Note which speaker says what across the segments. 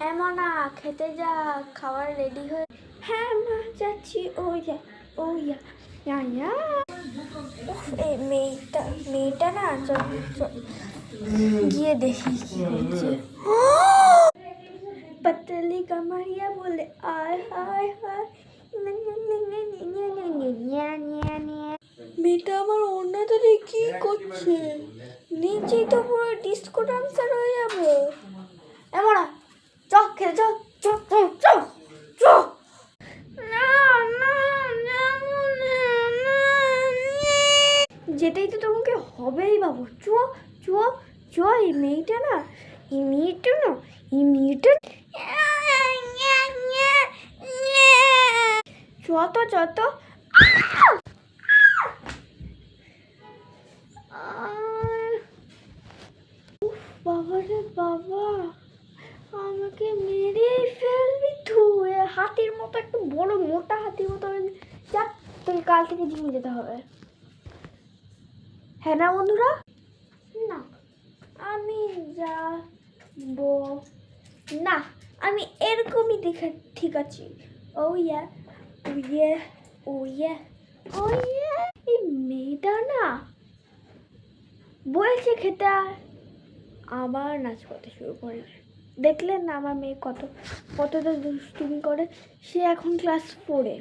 Speaker 1: এমন না খেতে যা, খাবার রেডি হয়ে। হ্যাঁ মা যাচ্ছি। ও ইয়া ও ইয়া ইয়া। এই মেয়েটা না, চল গিয়ে দেখি কি হচ্ছে। पतली कमरिया बोले आय हाय हाय। মেয়েটা আমার অন্যদের কি করছে? নিচেই তো পুরো ডিস্কো ডান্সার হয়ে যাবে। এমন চ খেলে চ চ চ চ। যেতেই তো তোমাকে হবেই বাবু। চ চ চ। এই মেয়েটা না, এই মেয়েটা না, এই মেয়েটা যত বাবা রে বাবা, আমাকে মেরে ফেলবি তুই। হাতির মতো, একটু বড় মোটা হাতির মতো। যা, তোকে কাল থেকে জিমে যেতে হবে। হ্যাঁ না বন্ধুরা? না আমি যাবো না, আমি এরকমই দেখে ঠিক আছি। ও ইয়া ও ইয়া ও ইয়া ও ইয়া। এই মেয়েটা না বলছে খেতে, আবার নাচ করতে শুরু করে। দেখলেন না আমার মেয়ে কতটা দুষ্টুমি করে। সে এখন ক্লাস 4-এ।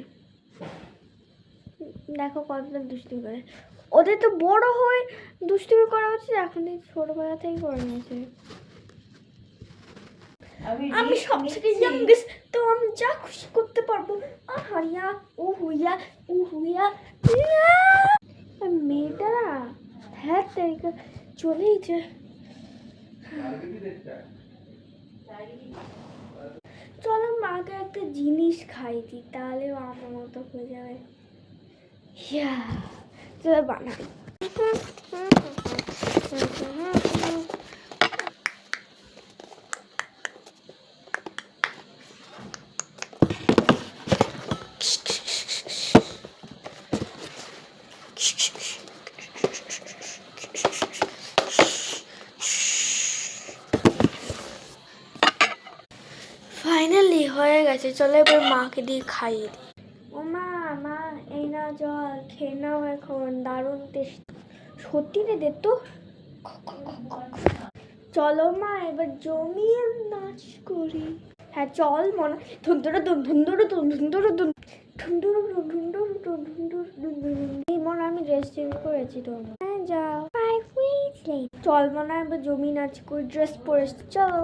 Speaker 1: দেখো কতটা দুষ্টুমি করে। ওদের তো বড় হয়ে দুষ্টুমি করা উচিত, এখন ছোটবেলা থেকেই করে নিয়েছে। আমি সব থেকে ইয়াংগেস্ট, তো আমি যা খুশি করতে পারবো। হারিয়া ও হুইয়া ও হুইয়া। মেয়েটা না, হ্যাঁ তারিখা চলেইছে। চলো মাকে একটা জিনিস খাই দিই, তাহলে আমার মতো হয়ে যাবে। চলো বানাই। ফাইনালি হয়ে গেছে। চলো এবার মাকে দিয়ে খাইয়ে দিই। ও মা, মা এই না জল খেয়ে নাও, এখন দারুণ টেস্ট। সত্যি রে, দে তো। চলো মা এবার জমিয়ে নাচ করি। হ্যাঁ চল মনে। এই মনে আমি ড্রেস চেঞ্জ করেছি তো। হ্যাঁ যাও। চল মনে এবার জমি নাচ করি, ড্রেস পরে চলো।